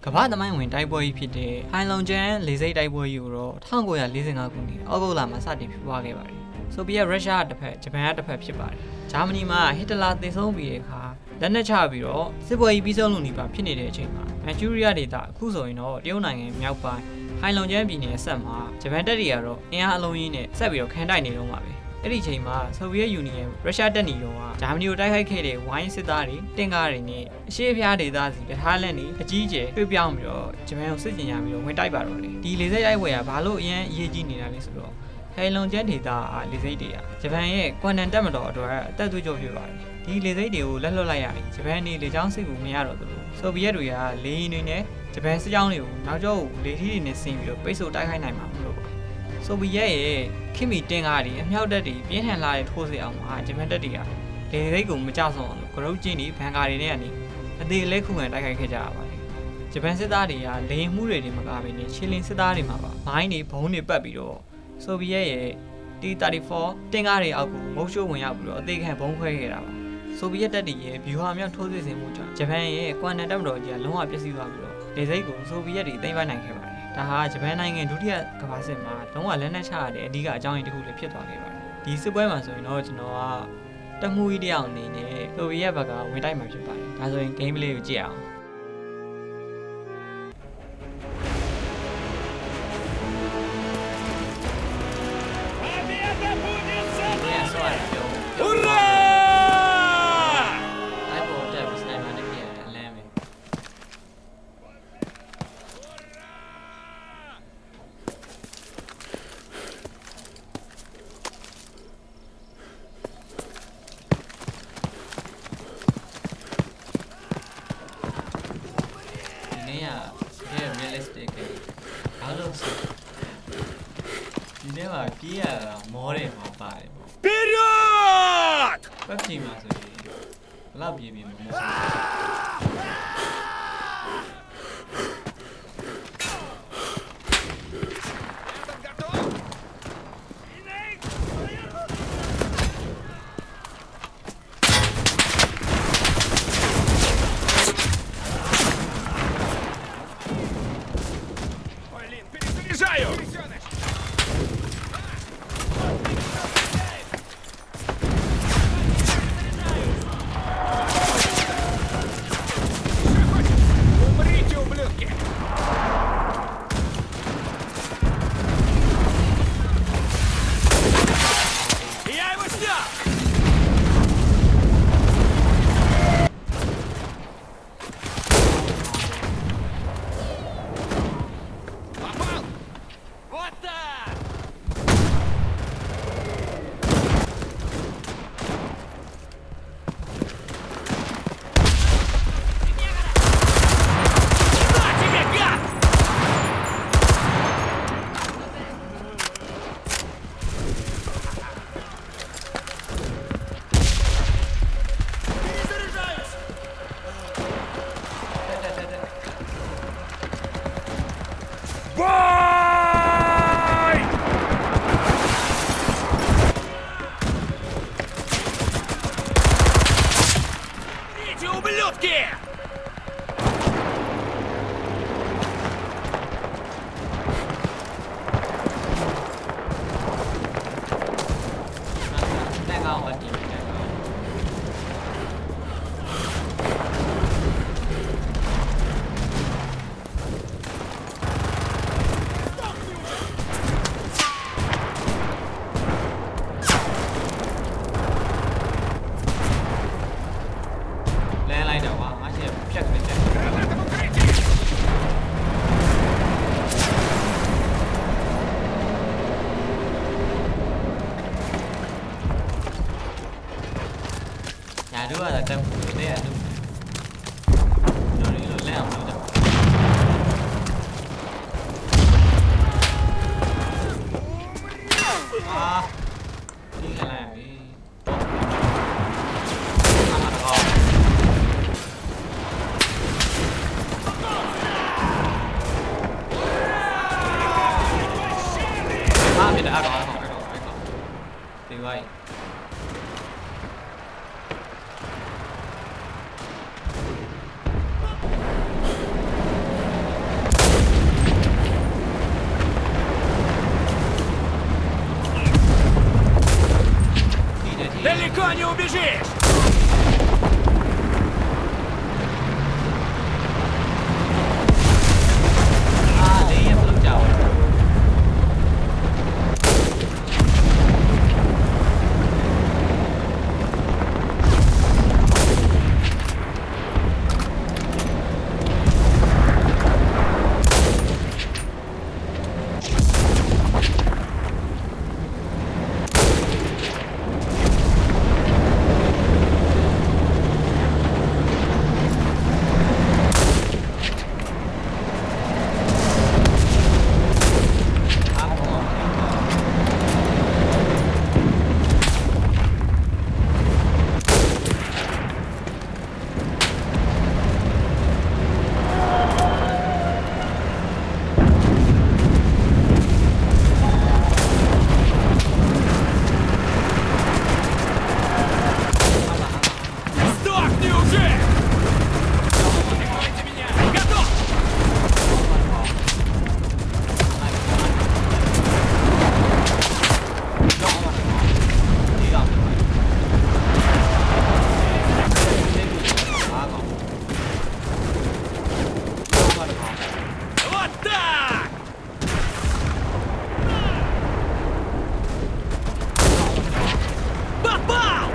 ကမ္ဘာသမိုင်းဝင်တိုက်ပွဲကြီးဖြစ်တဲ့ဟိုင်လုံကျန်းလေဆိပ်တိုက်ပွဲကြီးကိုတော့1945ခုနှစ်ဩဂုတ်လမှာစတင်ဖြစ်ပွားခဲ့ပါတယ်။ဆိုဗီယက်ရုရှားတစ်ဖက်ဂျပန်ကတစ်ဖက်ဖြစ်ပါတယ်။ဂျာမနီမှာဟစ်တလာသေဆုံးပြီးတဲ့အခါလက်နက်ချပြီးတော့စစ်ပွဲကြီးပြီးဆုံးလို့နေပါဖြစ်နေတဲ့အချိန်မှာမန်ချူရီးယားဒေသအခုဆိုရင်တော့တရုတ်နိုင်ငံမြောက်ပိုင်းဟိုင်လုံကျန်းပြည်နယ်ဆက်မှာဂျပန်တပ်တွေကတော့အင်အားအလုံးကြီးနဲ့ဆက်ပြီးတော့ခံတိုက်နေတော့မှာပဲ။အဲ့ဒီအချိန်မှာဆိုဗီယက်ယူနီယံရုရှားတပ်ညီတော်ကဂျာမနီကိုတိုက်ခိုက်ခဲ့တဲ့ဝိုင်းစစ်သားတွေတင့်ကားတွေနဲ့အရှေ့အဖျားဒေသစီတထားလက်နေအကြီးအကျယ်ပြပြောင်းပြီးတော့ဂျပန်ကိုစစ်ကျင်ရပြီးတော့ဝင်တိုက်ပါတော့တယ်ဒီလေဆိပ်တိုက်ပွဲကဘာလို့အရင်အရေးကြီးနေတာလဲဆိုတော့ဟိုင်လုံကျန်းဒေသကလေဆိပ်တွေကဂျပန်ရဲ့ကွမ်နန်တပ်မတော်အတွက်အသက်သွေးကြောဖြစ်ပါတယ်ဒီလေဆိပ်တွေကိုလက်လွတ်လိုက်ရရင်ဂျပန်နေလေကြောင်းစစ်ကူမရတော့ဘူးဆိုဗီယက်တွေကလေယာဉ်တွေနဲ့ဂျပန်စစ်ကြောင်းတွေကိုနောက်ကျောကိုလေထီးတွေနဲ့ဆင်းပြီးတော့ပိတ်ဆို့တိုက်ခိုက်နိုင်မှာမလို့ဆိုဗီယက်ရဲ့ခင်မီတင်ကားတွေအမြောက်တပ်တွေပြင်းထန်လာတဲ့ထိုးစစ်အောင်မှာဂျပန်တပ်တွေကလေဆိပ်ကိုမကြောက်ဆုံးအောင်လို့ဂရုကျင်းတွေဘန်ကာတွေနဲ့ကနေအသေးလေးခုခံတိုက်ခိုက်ခဲ့ကြရပါတယ်ဂျပန်စစ်သားတွေကလေရင်မှုတွေမကဘဲနဲ့ချင်းလင်းစစ်သားတွေမှာပါမိုင်းတွေဘုံတွေပတ်ပြီးတော့ဆိုဗီယက်ရဲ့ T-34 တင်ကားတွေအောက်ကိုမုတ်ရှိုးဝင်ရောက်ပြီးတော့အသေးခံဘုံခွဲခဲ့တာပါဆိုဗီယက်တပ်တွေရဲ့ဗျူဟာမြောက်ထိုးစစ်ဆင်မှုကြောင့်ဂျပန်ရဲ့ကွမ်နန်တပ်မတော်ကြီးကလုံးဝပျက်စီးသွားပြီးတော့လေဆိပ်ကိုဆိုဗီယက်တွေသိမ်းပိုက်နိုင်ခဲ့ပါတယ်ဒါဟာဂျပန်နိုင်ငံဒုတိယကမ္ဘာစစ်မှာလုံးဝလက်နက်ချရတဲ့အဓိကအကြောင်းရင်းတစ်ခုလည်းဖြစ်သွားခဲ့ပါတယ်ဒီစစ်ပွဲမှာဆိုရင်တော့ကျွန်တော်ကတမှုကြီးတယောက်အနေနဲ့ဆိုဗီယက်ဘက်ကဝင်တိုက်မှာဖြစ်ပါတယ်ဒါဆိုရင် game play ကိုကြည့်အောင်ဒီနေ့မှာပြေးရတာမောတယ်မှာပါတယ်ပေါ့ Вперед! ပတ်ပြေးမှာဆိုရင်ဘယ်လောက်ပြေးပြီးမမောПерезаряжаю! Умрите, ублюдки! Я его снял! Попал! Вот так! На тебе, гад! Перезаряжаюсь! Бой! Умрите, ублюдки! Đang ngon hả chị? Lên lại đầu á, chị chắc mình chắc. Граната в укрытии! Nhà đứa là trong đấy à đúng. Rồi đi rồi leo rồi đâu. À, đi là làm đi. Ăn là ngon. À, mình đã rồi. Thì vậy. Никуда не убежишь! လေးရမလို့ကြောက် Сдохни уже! Прикройте меня! Готов! Вот так! Попал!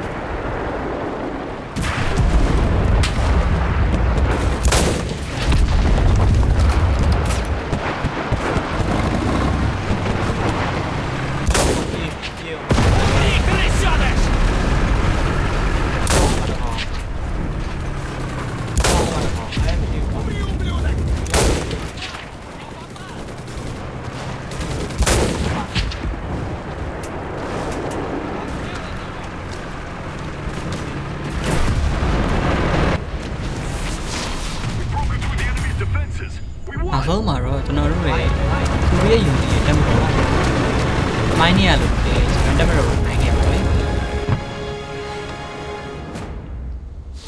Ты крысёныш! Умри, ублюдок! နောက်ဆုံးမှာတော့ကျွန်တော်တို့ရဲ့သူရဲ့ယူနီရဲ့တက်မတော်မိုင်းနေရလို့လေကျွန်တော်တက်မတော်